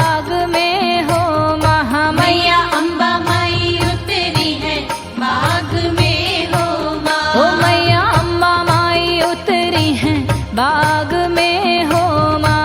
बाग में हो महामैया। मैया अम्बा माई उतरी है बाग में हो माँ। ओ मैया अम्बा माई उतरी हैं बाग में हो माँ।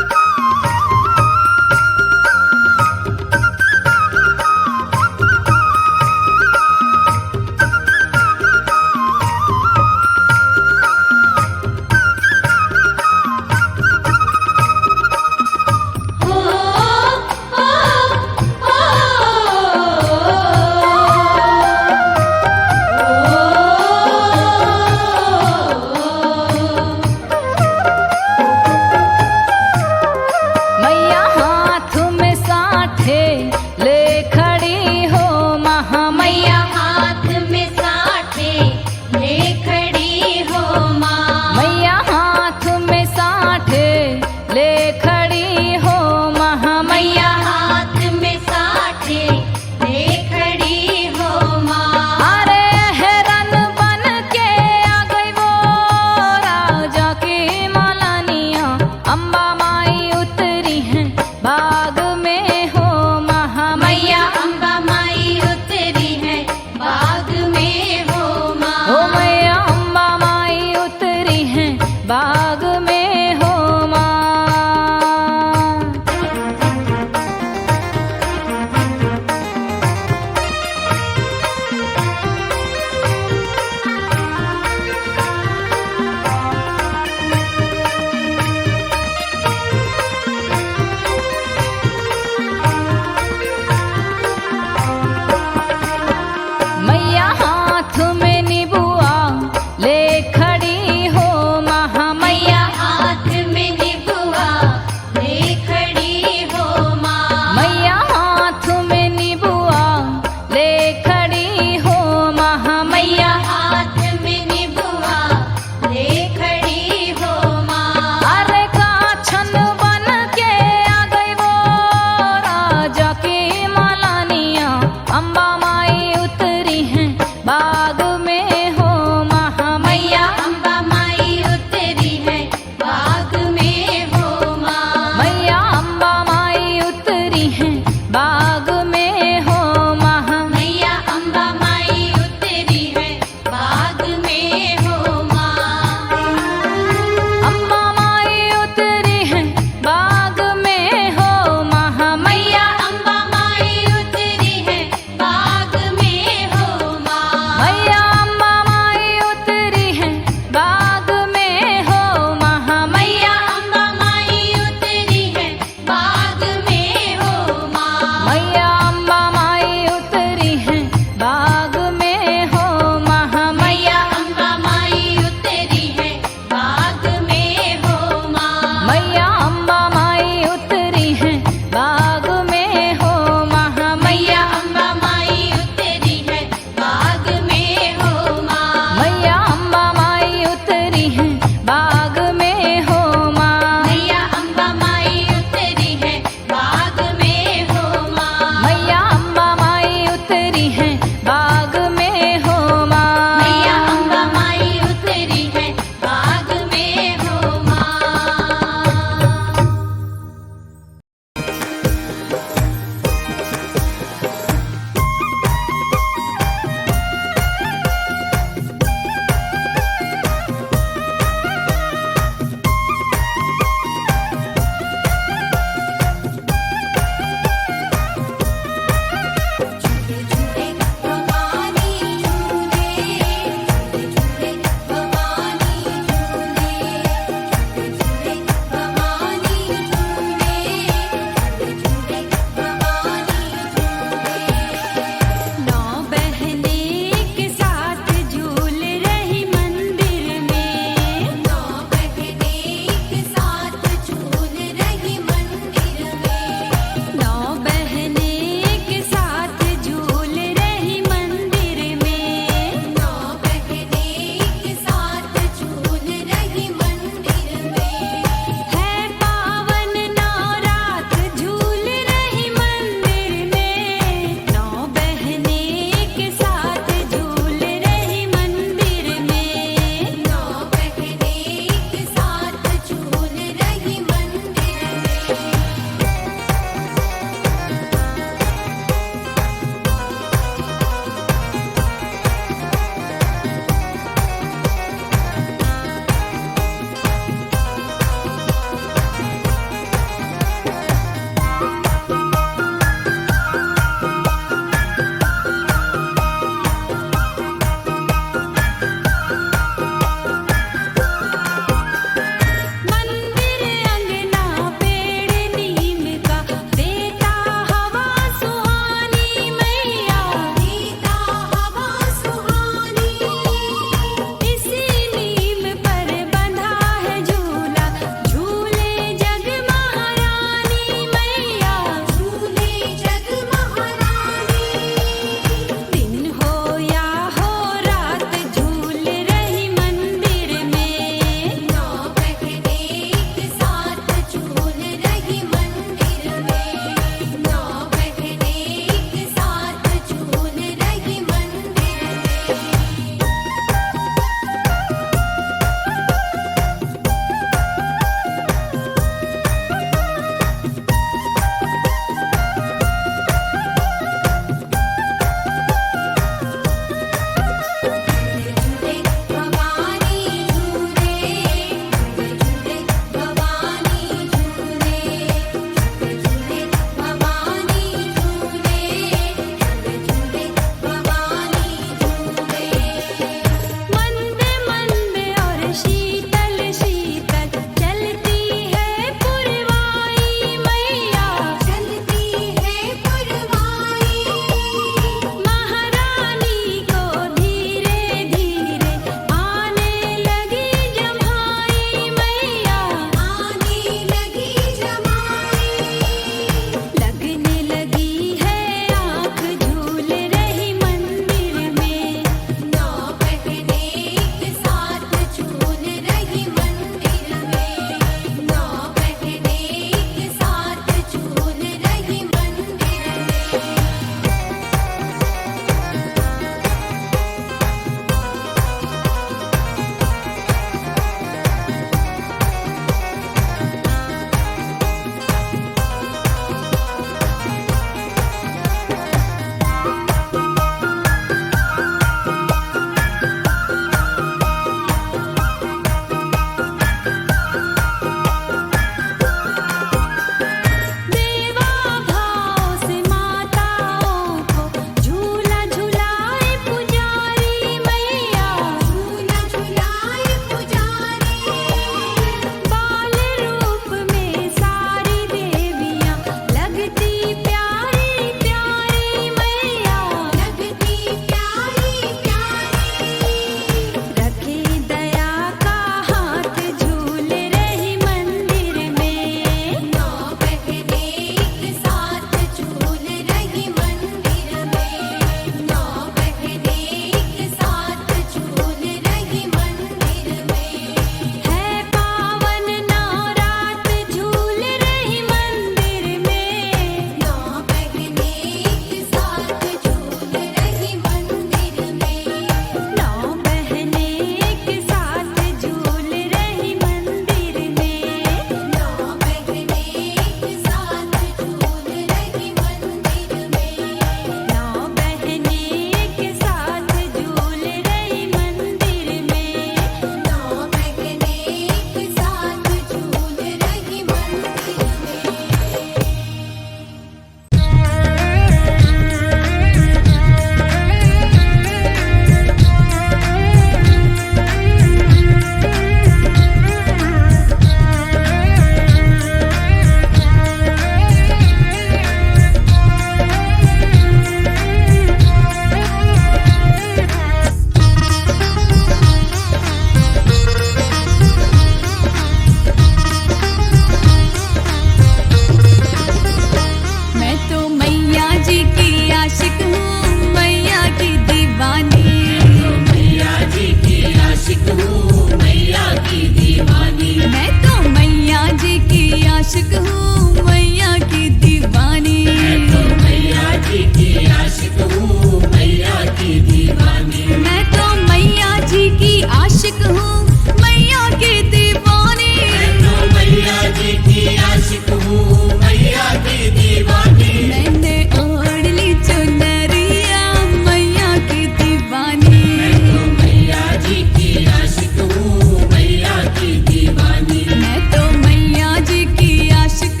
आशिक हूँ मैया की दीवानी। मैं तो मैया जी की आशिक हूँ मैया की दीवानी। मैं तो मैया जी की आशिक हूँ मैया की दीवानी। मैं तो मैया जी की आशिक हूँ मैया की दीवानी। मैंने ओढ़ ली चुनरिया मैया की दीवानी। मैं तो मैया जी की आशिक हूँ मैया की दीवानी। मैं तो मैया जी की आशिक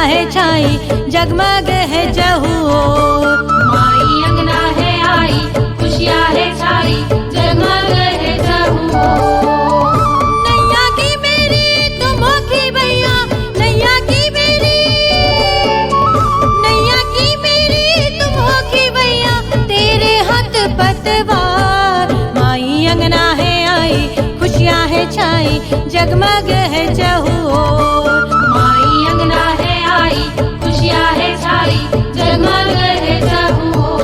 है छाई जगमग है जहू ओर। माई अंगना है आई, खुशियाँ है छाई, जगमग है जहू ओर। नैया की मेरी तुम हो की भैया, नैया की मेरी, नैया की मेरी तुम हो की भैया, तेरे हाथ पतवार। माई अंगना है आई, खुशियाँ है छाई जगमग है जहू ओर। माई अंगना है आई, खुशियाँ है छाई, जगमग है जहू ओर।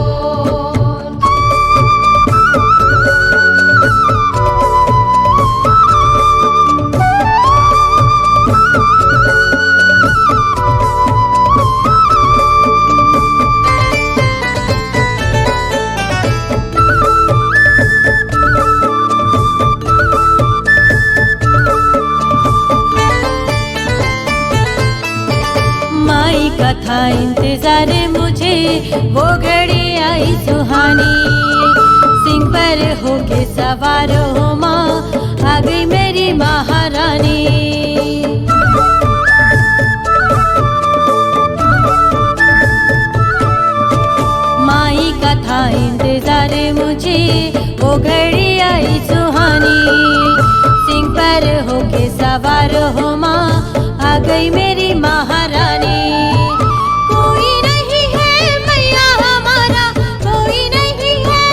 माई का था इंतजार मुझे, वो घड़ी आई सुहानी। सिंह पर होके सवार हो माँ, आ गई मेरी महारानी। माई का था इंतजार मुझे, वो घड़ी आई सुहानी। सिंह पर होके सवार हो माँ, आ गई मेरी महारानी। कोई नहीं है मैया हमारा, कोई नहीं है,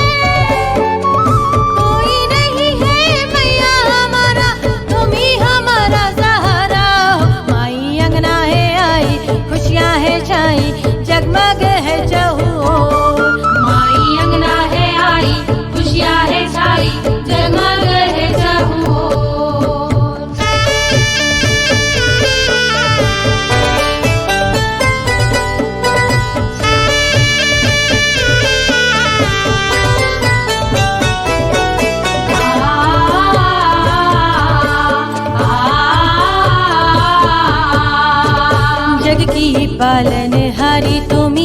कोई नहीं है मैया हमारा, तुम ही हमारा सहारा हो। माई अंगना है आई, खुशियाँ है छाई जगमग है जहू ओर। माई अंगना है आई, खुशियाँ है छाई, जगमग है जहू ओर। जग की पालनहारी तुम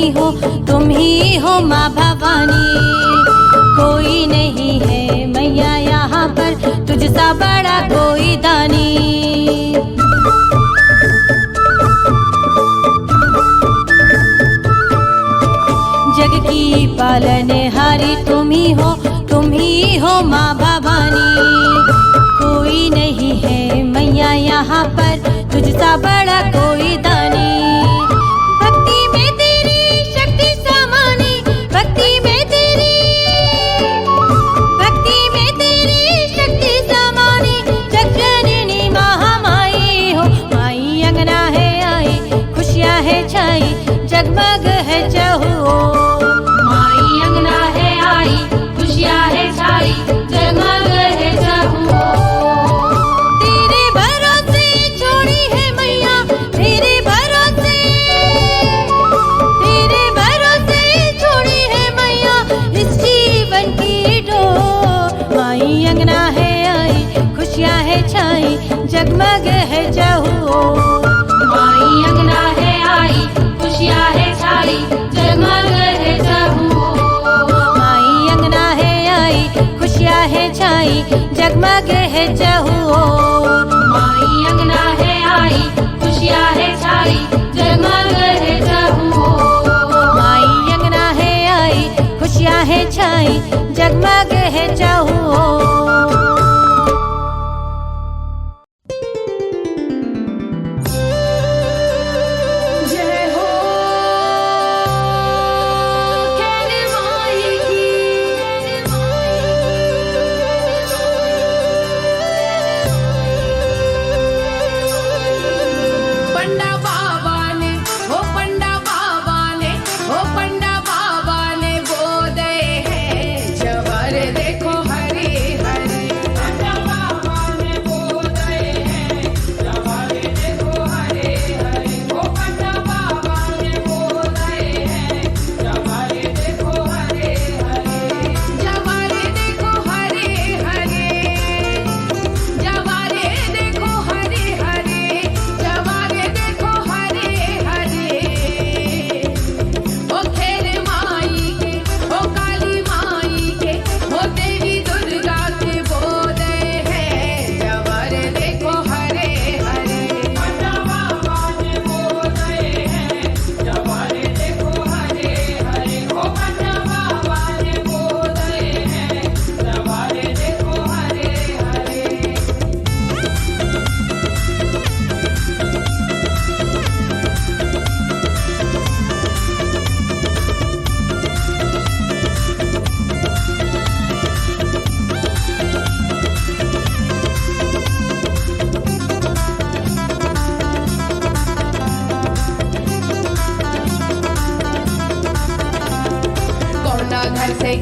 ही हो माँ भवानी। कोई नहीं है मैया यहाँ पर, तुझसा बड़ा कोई दानी। जग की पालनहारी तुम ही हो माँ भवानी। कोई नहीं है मैया यहाँ पर, तुझसा बड़ा कोई दानी। भक्ति में तेरी शक्ति समानी, भक्ति में तेरी, भक्ति में तेरी शक्ति समानी। जग जननी महामाई हो, माई अंगना है आई, खुशियाँ है छाई जगमग है जहू ओर। माई अंगना है आई, खुशियाँ है छाई, जगमग है जहू ओर। तेरे भरोसे छोड़ी है मैया, तेरे भरोसे, तेरे भरोसे छोड़ी है मैया इस जीवन की डोर। माई अंगना है आई, खुशियाँ है छाई जगमग है जहू ओर। माई अंगना है आई, खुशियाँ है छाई, जगमग है जहू ओर। माई अंगना है आई, खुशियाँ है छाई जगमग है जहू ओर। माई अंगना है आई, खुशियाँ है छाई, जगमग है जहू ओर। माई अंगना है आई, खुशियाँ है छाई जगमग है जहू ओर। जय हो कहने माई की,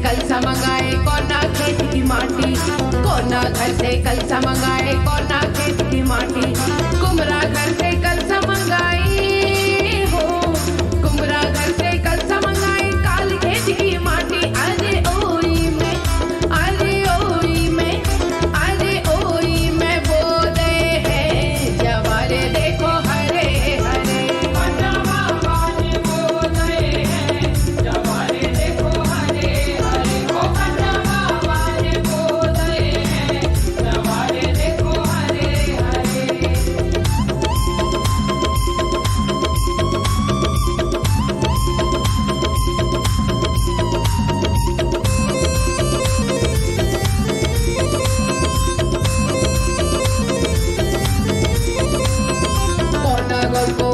कलसा मंगाए कोना खेत की माटी, कोना घर से कलसा मंगाए कोना खेत की माटी, कुमरा घर से कलसा मंगाई हो, कुमरा घर से कलसा मंगाए काल खेत की माटी। अरे ओई में, अरे ओई में, अरे ओई में बोले हैं जवारे देखो हरे हरे,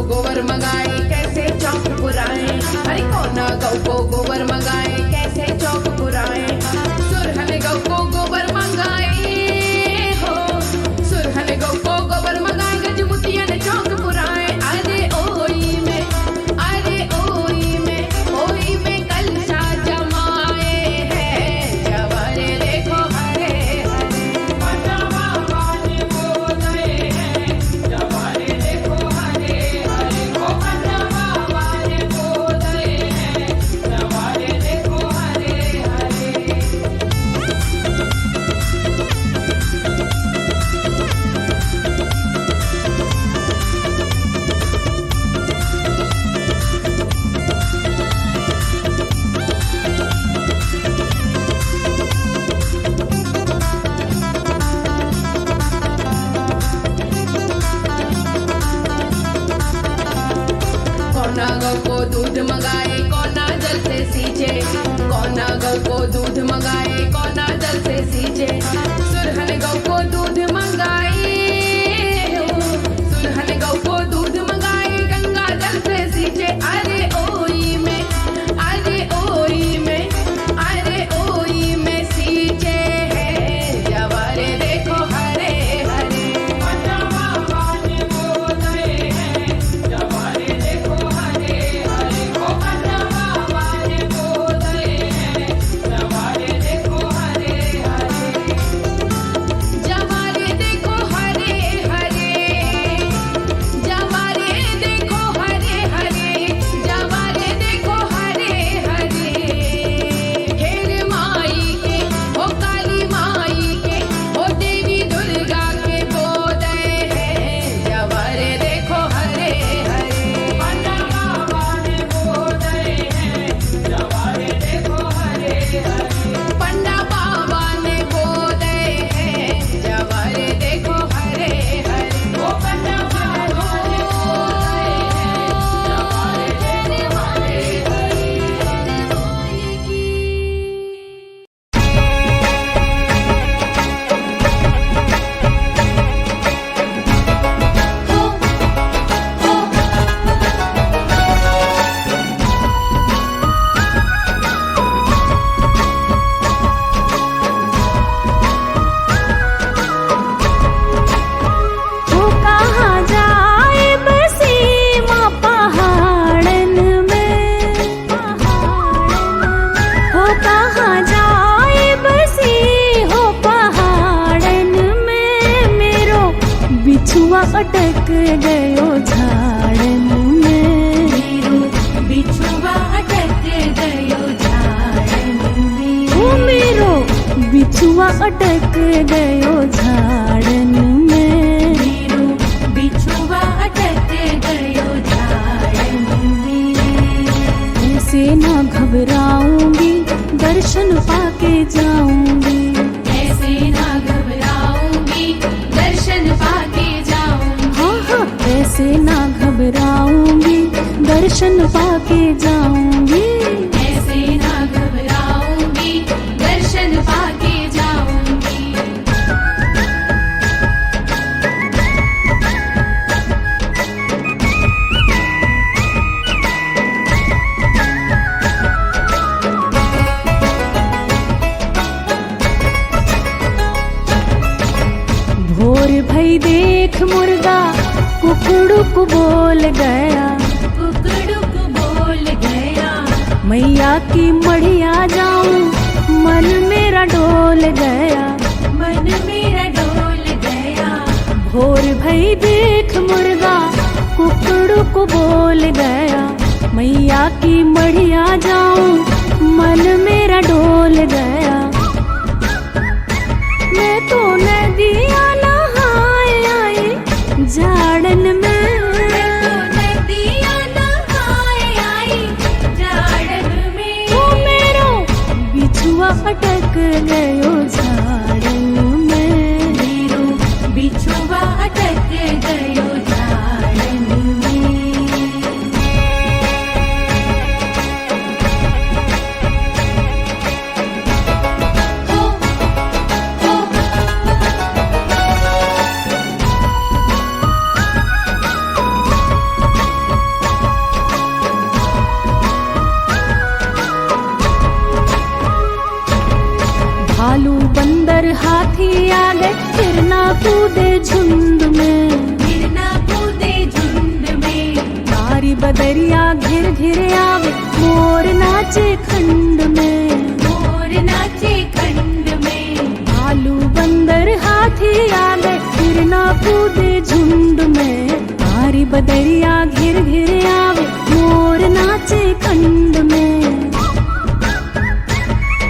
गोबर मंगाए कैसे चौक पुराए, अरे कोना गौ को गोबर मंगाए कैसे चौक पुराए, सुरहन गौ को गोबर मंगाए हो, सुरहन गौ को गोबर मंगाए गजमुतियन चौक पुराए। अरे ओई में, अरे ओई में कलसा जमाए हैं जवारे देखो हरे हरे, कोना गौ को दूध मंगाए कोना जल से सींचे, कोना गौ को दूध मंगाए कोना जल से सींचे, सुरहन गौ को दूध मंगाए हो, सुरहन गौ को दूध मंगाए गंगा जल से सींचे। अरे ओई में, अरे ओई में, अरे ओई में सींचे हैं जवारे देखो हरे हरे, जवारे देखो हरे हरे, जवारे देखो हरे हरे, जवारे देखो हरे हरे, खेर माई के ओ काली माई के ओ देवी दुर्गा के बोले हैं जवारे देखो हरे हरे, पंडा बाबा ने बोले हैं जवारे देखो हरे हरे, पंडा बाबा ने बोले हैं जवारे देखो हरे हरे, ओ पंडा बाबा ने बोले हैं जवारे देखो हरे हरे। वो कहाँ जाए बसी माँ पहाड़न में, वो कहाँ जाए बसी हो पहाड़न में, मेरो बिछुआ अटक गयो झाड़न में, मेरो बिछुआ अटक गयो झाड़न में, वो मेरो बिछुआ अटक गयो झाड़न में, मेरो बिछुआ अटक गयो झाड़न में, ऐसे ना घबराऊंगी दर्शन पाके जाऊंगी, ऐसे ना घबराऊंगी दर्शन पाके जाऊंगी, हाँ हाँ ऐसे ना घबराऊंगी दर्शन पाके जाऊंगी, ऐसे ना घबराऊंगी दर्शन पाके जाऊंगी। भोर भई देख मुर्गा कुकड़ुक बोल गया, कुकड़ुक बोल गया, मैया की मढ़िया जाऊं मन मेरा डोल गया, मन मेरा डोल गया। भोर भई देख मुर्गा कुकड़ू को बोल गया, मैया की मढ़िया जाऊं मन मेरा डोल गया। मैं तो नदिया नहाए आई जाड़न में, नदिया नहाए आई जाड़न में। ओ मेरो बिछुआ अटक गयो झाड़न में, मेरो बिछुआ अटक गयो झाड़न में। हो, हो, भालू बंदर हाथी आ गए फिर ना कूदे झुंड में, गिरना कूदे झुंड में। तारी बदरिया घिर घिर आवे मोर नाचे खंड में, मोर नाचे खंड में। भालू बंदर हाथी आ गए फिर ना कूदे झुंड में, तारी बदरिया घिर घिर आवे मोर नाचे खंड में।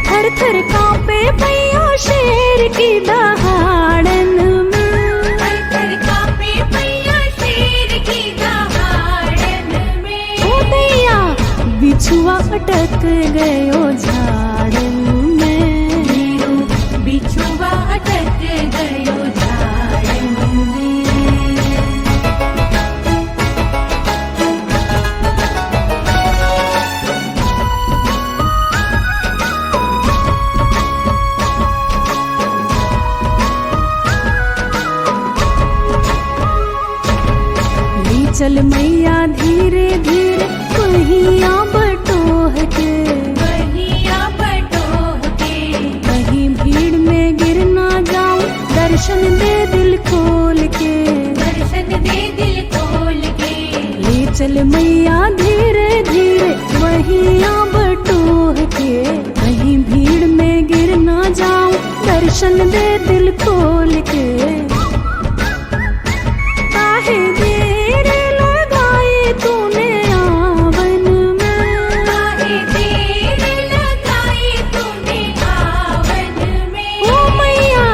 थर थर कांपे भैया शेर की दहाड़न में, थर थर कांपे भैया शेर की दहाड़न में। ओ दैया बिछुआ अटक गयो झाड़न में, मेरो बिछुआ अटक गयो झाड़न में। चल मैया धीरे धीरे पहिया बटोह के, पहिया बटोह के। कहीं भीड़ में गिर ना जाऊं दर्शन दे दिल खोल के, दर्शन दे दिल खोल के। ले चल मैया धीरे धीरे पहिया बटोह के, कहीं भीड़ में गिर ना जाऊं दर्शन दे दिल खोल के। काहे देर लगाई तूने आवन में, काहे देर लगाई तूने आवन में। ओ मैया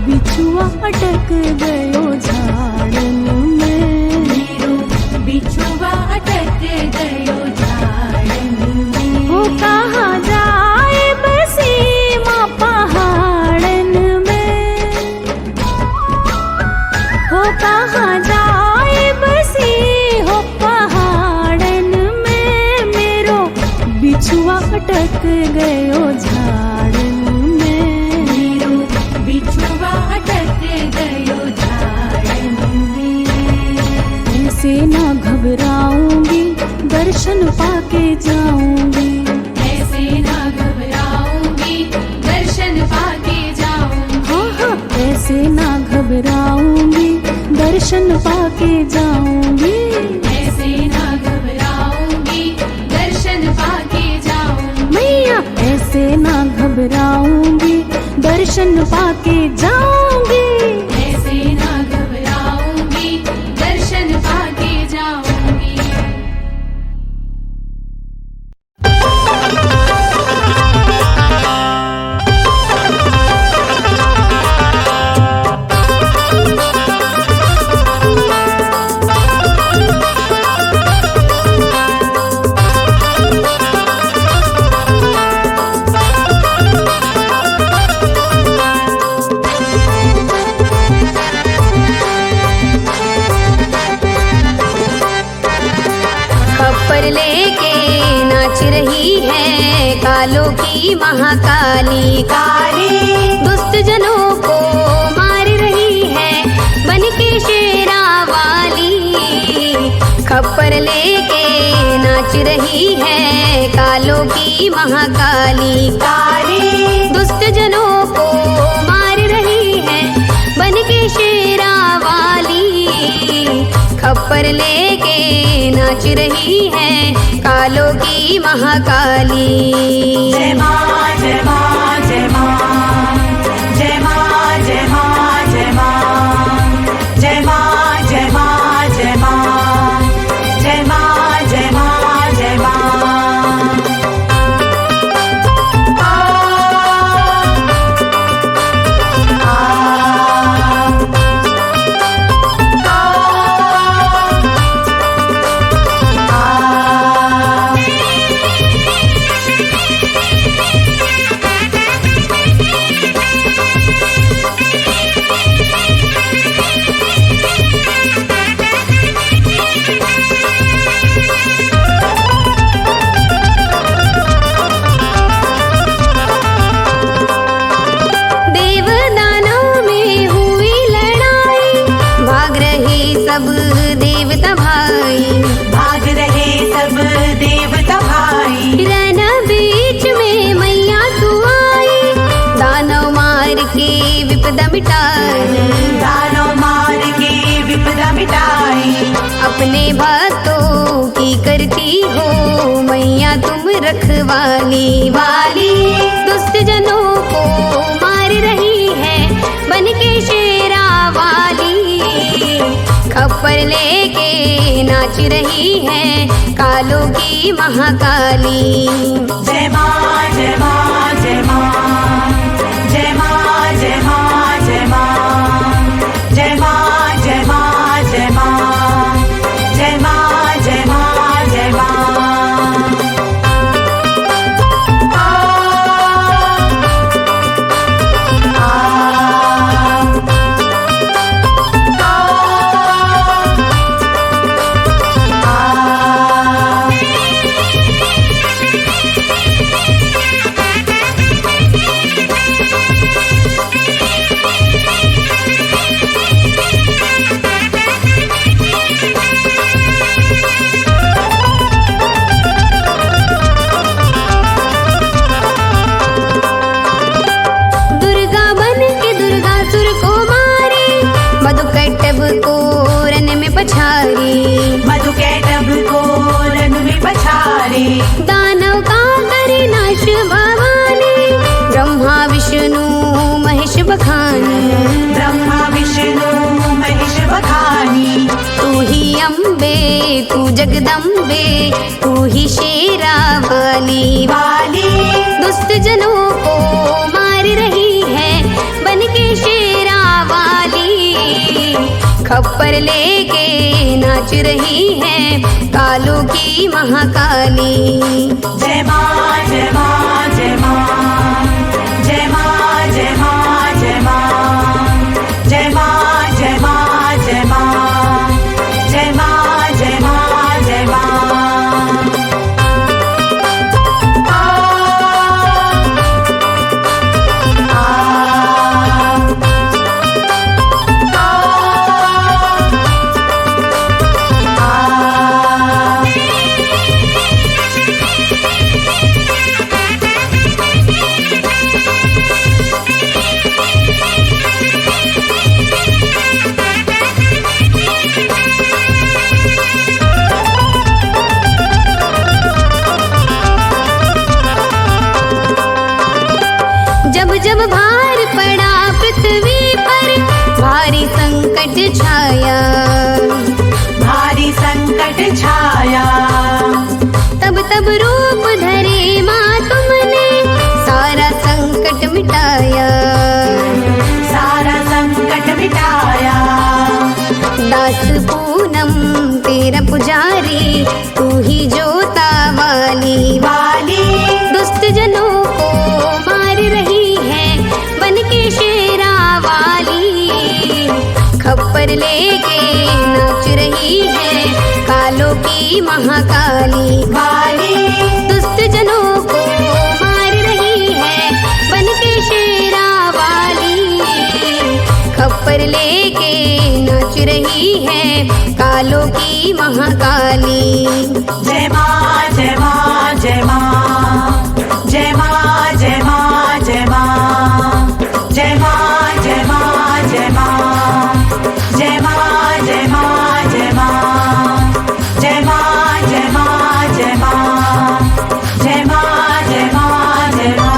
बिछुआ अटक गयो झाड़न में, मेरो बिछुआ अटक गयो झाड़न में। ओ कहाँ जाए बसी माँ पहाड़न में, हो कहाँ जाए बसी हो पहाड़न में। मेरो बिछुआ अटक गयो झाड़न में, मेरो बिछुआ अटक गयो झाड़न में। ऐसे ना घबराऊंगी दर्शन पाके जाऊंगी, ऐसे ना घबराऊंगी दर्शन पाके जाऊंगी। हाँ हाँ ऐसे ना घबराऊंगी दर्शन पाके जाऊंगी। ऐसे ना घबराऊंगी दर्शन पाके जाऊंगी। मैया ऐसे ना घबराऊंगी दर्शन पाके जाऊंगी। ऐसे ना घबराऊंगी दर्शन पाके जाऊंगी। कालों की महाकाली काली दुष्ट जनों को मार रही है बन के शेरा वाली। खप्पर लेके नाच रही है कालों की महाकाली काली दुष्ट जनों को मार रही है बन के शेरा वाली। खप्पर लेके नाच रही है कालों की महाकाली। जय मां जय मां मिटाई, दानव मार के विपदा मिटाई। अपने भक्तों की करती हो मैया तुम रखवाली वाली। दुष्ट जनों को मार रही है बन के शेरा वाली। खप्पर लेके नाच रही है कालों की महाकाली। जय माँ जय माँ जय माँ जय माँ जय माँ जय माँ जय माँ जय माँ जय माँ जय माँ जय माँ जय माँ। दुर्गा बन के दुर्गासुर को मारी, मधुकैटभ को रन में पछारी। मधुकैटभ को रन में पछारे। दानव का करे नाश भवानी, ब्रह्मा विष्णु महेश बखानी। ब्रह्मा विष्णु महेश बखानी। तू ही अम्बे तू जगदम्बे तू ही शेरा वाली वाली। दुष्ट जनों को मार रही है बन के शेरा वाली। खप्पर लेके नाच रही है कालों की महाकाली। जय माँ जय माँ जय माँ जय माँ जय माँ जय माँ जय माँ जय माँ जय माँ जय माँ जय माँ जय माँ। जब जब भार पड़ा पृथ्वी पर भारी संकट छाया, भारी संकट छाया। तब तब रूप धरे माँ तुमने सारा संकट मिटाया। सारा संकट मिटाया। दास पूनम तेरा पुजारी तू ही जोता वाली वाली। दुष्ट जनों को मार रही है बन के शेरा वाली। खप्पर लेके नाच रही है कालों की महाकाली वाली। दुष्ट जनों को मार रही है बन के शेरा वाली। खप्पर लेके नाच रही है कालों की महाकाली। जय माँ जय माँ जय माँ जय माँ जय माँ जय माँ जय माँ जय माँ जय माँ जय माँ जय माँ जय माँ जय माँ जय माँ जय माँ जय माँ जय माँ जय माँ।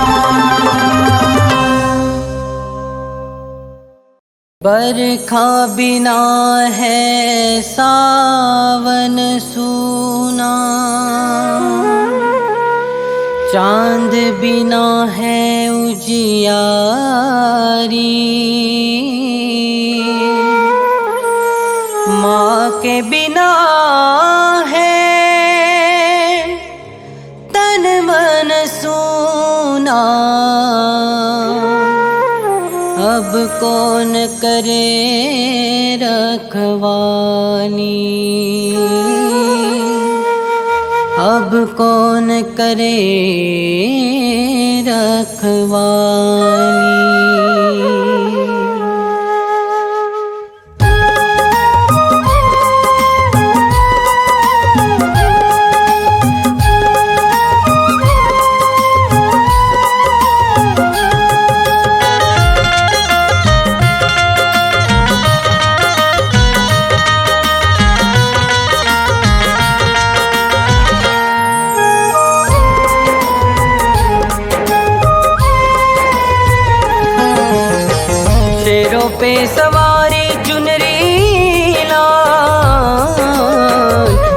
बरखा बिना है सावन सूना, चांद बिना है उजियारी। माँ के बिना है तन मन सूना। अब कौन करे रखवाली, अब कौन करे रखवाली। पे सवारी चुनरी लाल,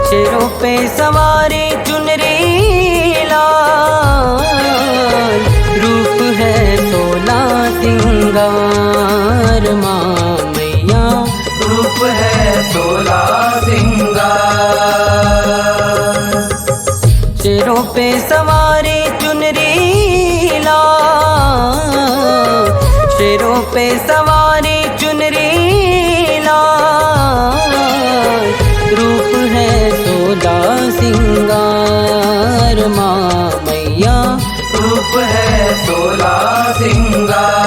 शेरों पे सवारी चुनरी लाल, रूप है 16 सिंगार माँ मैया, रूप है 16 सिंगार। शेरों पे सवारी चुनरी लाल, शेरों पे सवारी चुनरी लाल, रूप है 16 सिंगार माँ मैया, रूप है 16 सिंगार।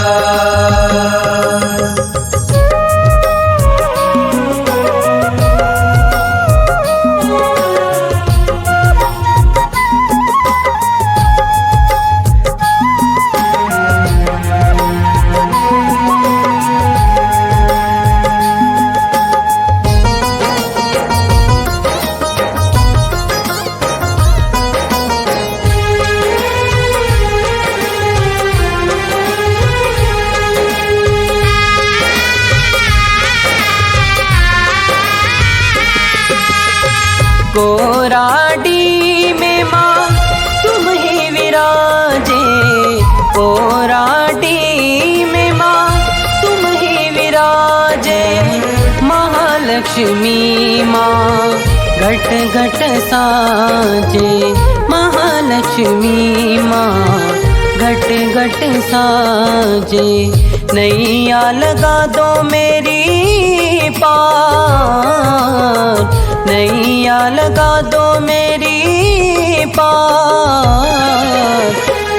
कोराडी में माँ तुम ही विराजे, कोराडी में माँ तुम ही विराजे, महालक्ष्मी माँ घट घट साजे, महालक्ष्मी माँ घट घट साजे। नैया लगा दो मेरी पार, नैया लगा दो मेरी पार,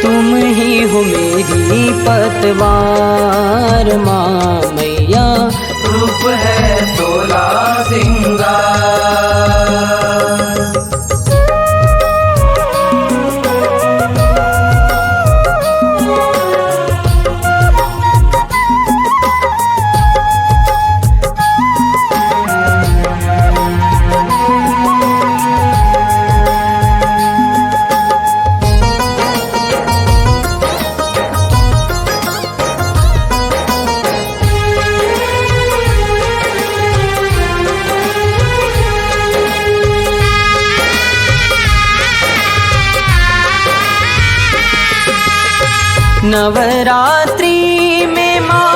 तुम ही हो मेरी पतवार माँ मैया, रूप है 16 सिंगार। नवरात्रि में माँ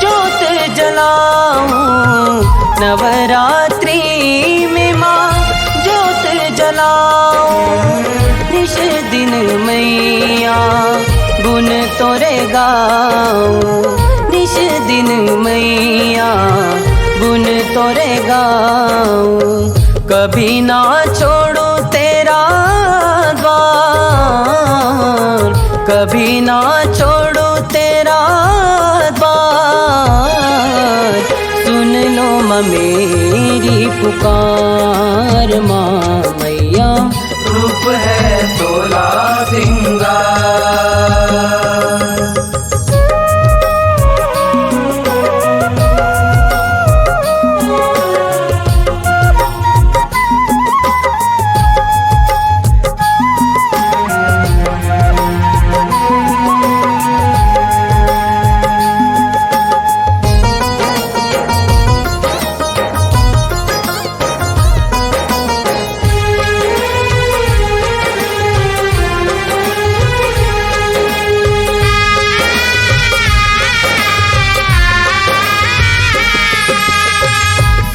जोत जलाऊं, नवरात्रि में माँ जोत जलाऊं, निश दिन मैया गुण तोरे गाऊं, निश दिन मैया गुण तोरे गाऊं, कभी ना छोड़ो तेरा द्वार, कभी ना छोड़ो तेरा द्वार, सुन लो माँ मेरी पुकार माँ मैया, रूप है 16 सिंगार।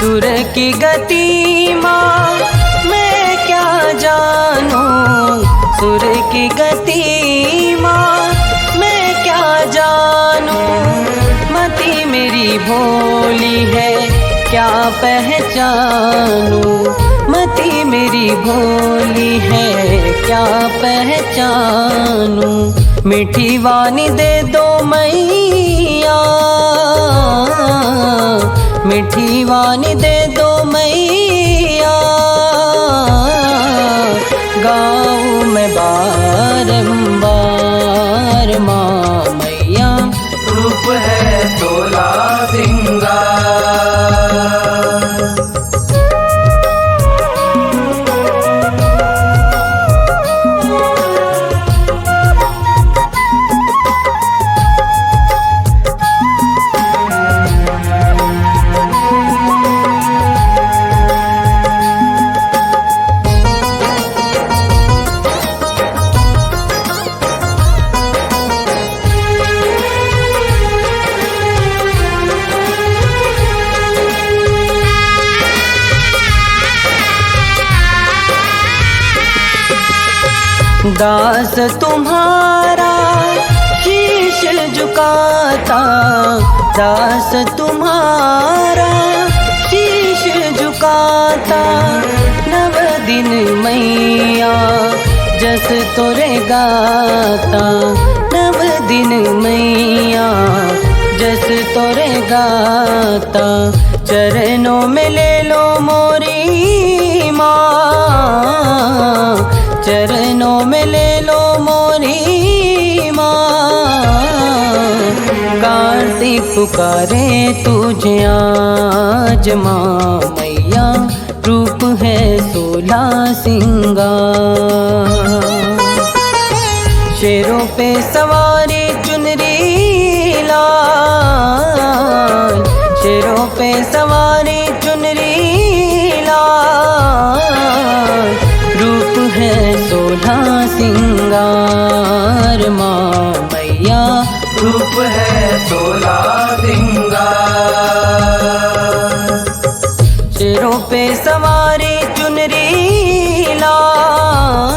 सुर की गति माँ मैं क्या जानूं, सुर की गति माँ मैं क्या जानूं, मति मेरी भोली है क्या पहचानूं, मति मेरी भोली है क्या पहचानूं, मीठी वाणी दे दो मैया, मीठी वाणी दे दो मैया, गाऊं मैं बारंबार माँ मैया, रूप है 16 सिंगार। दास तुम्हारा शीश झुकाता, दास तुम्हारा शीश झुकाता। नव दिन मैया जस तोरे गाता, नव दिन मैया जस तोरे गाता। चरणों में ले लो मोरी माँ, चरणों में ले लो मोरी माँ। कार्तिक पुकारे तुझे आज माँ मैया, रूप है 16 सिंगार। शेरों पे सवारी चुनरी लाल, शेरों पे सवारी चुनरी लाल। रूप है 16 सिंगार माँ मैया, रूप है 16 सिंगार। शेरों पे सवारी चुनरी लाल,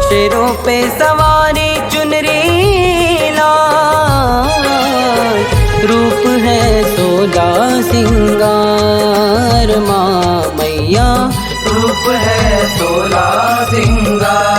शेरों पे सवारी चुनरी लाल। रूप है 16 सिंगार माँ मैया, रूप है 16 सिंगार।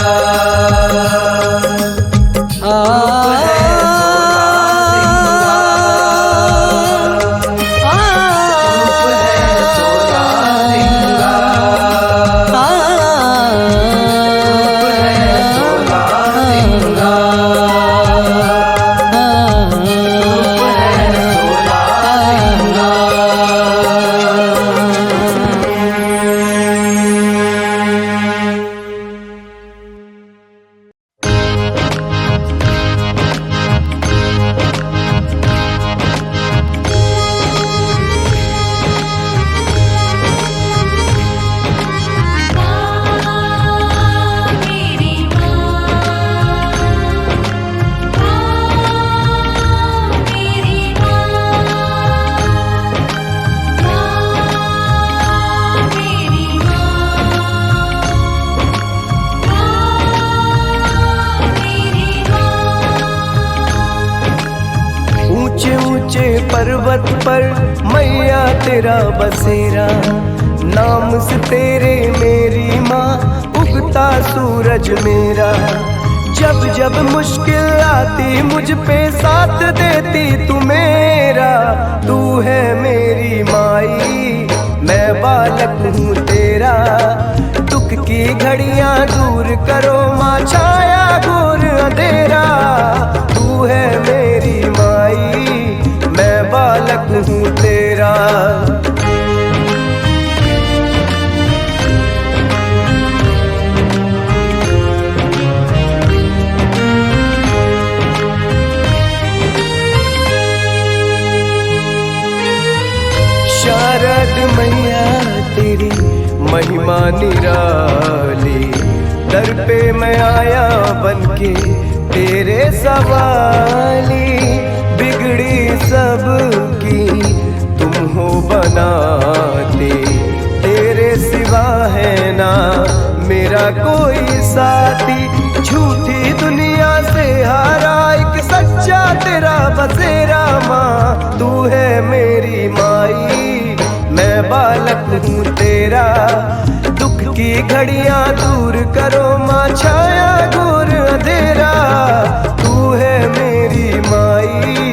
पर्वत पर मैया तेरा बसेरा, नाम से तेरे मेरी माँ उगता सूरज मेरा। जब जब मुश्किल आती मुझ पे साथ देती तू मेरा। तू है मेरी माई मैं बालक हूँ तेरा, दुख की घड़ियाँ दूर करो माँ छाया घोर अंधेरा। तू है मेरी माई मैं बालक हूँ तेरा। शारद मैया तेरी महिमा निराली, दर पे मैं आया बनके तेरे सवाली। बिगड़ी सबकी तुम हो बनाते, तेरे सिवा है ना मेरा कोई साथी। झूठी दुनिया से हारा एक सच्चा तेरा बसेरा माँ। तू है मेरी माई मैं बालक हूँ तेरा, दुख की घड़ियाँ दूर करो माँ छाया घोर अंधेरा। तू है मेरी माई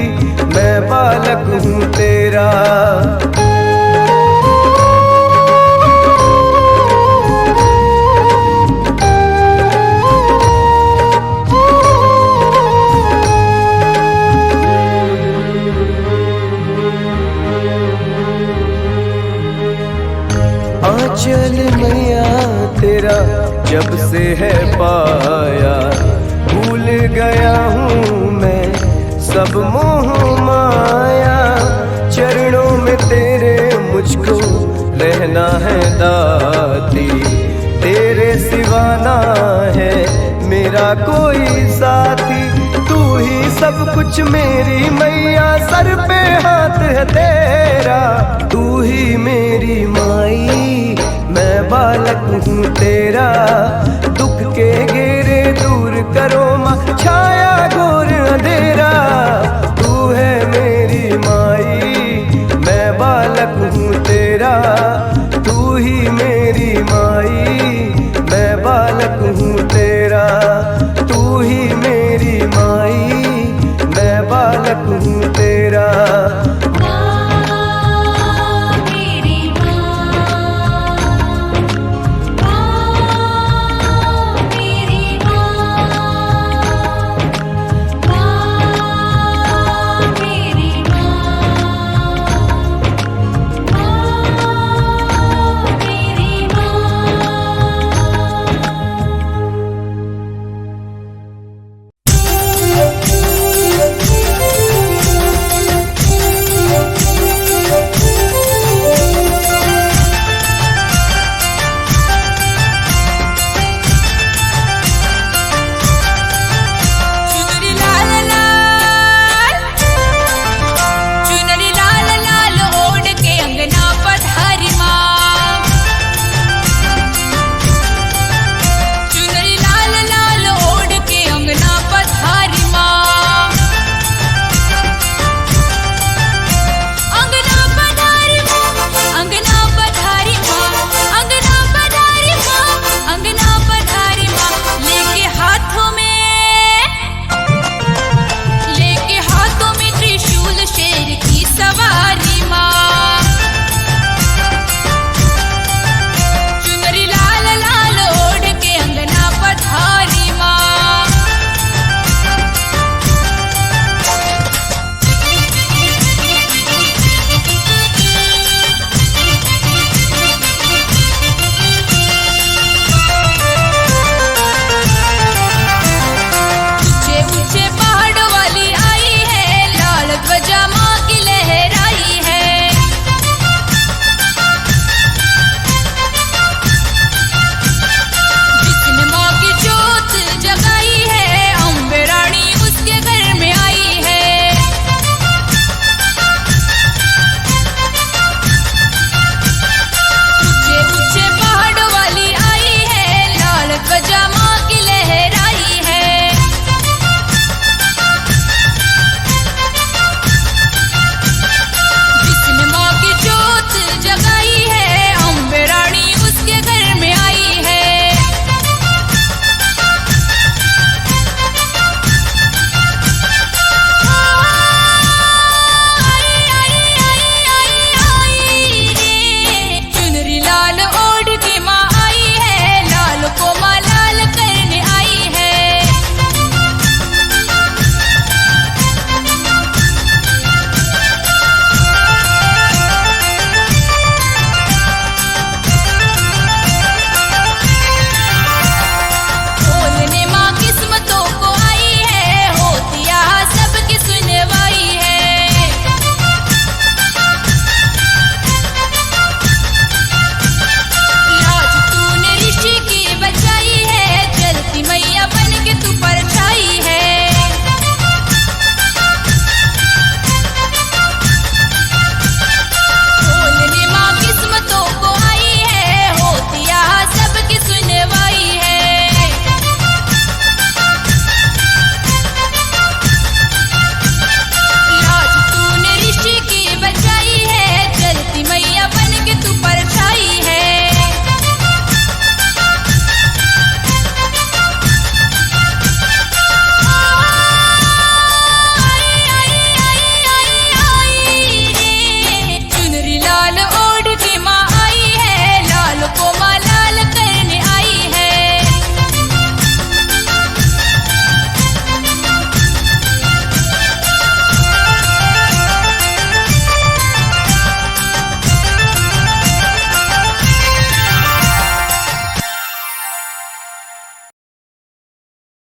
मैं बालक हूँ तेरा। आंचल मैया तेरा जब से है पाया, भूल गया हूँ मैं सब मोह माया। चरणों में तेरे मुझको रहना है दाती, तेरे सिवा ना है मेरा कोई साथी। तू ही सब कुछ मेरी मैया, सर पे हाथ है तेरा। तू ही मेरी माई मैं बालक हूँ तेरा, दुख के घेरे करो माँ छाया घोर अंधेरा। तू है मेरी माई, मैं बालक हूँ तेरा। तू ही मेरी माई, मैं बालक हूँ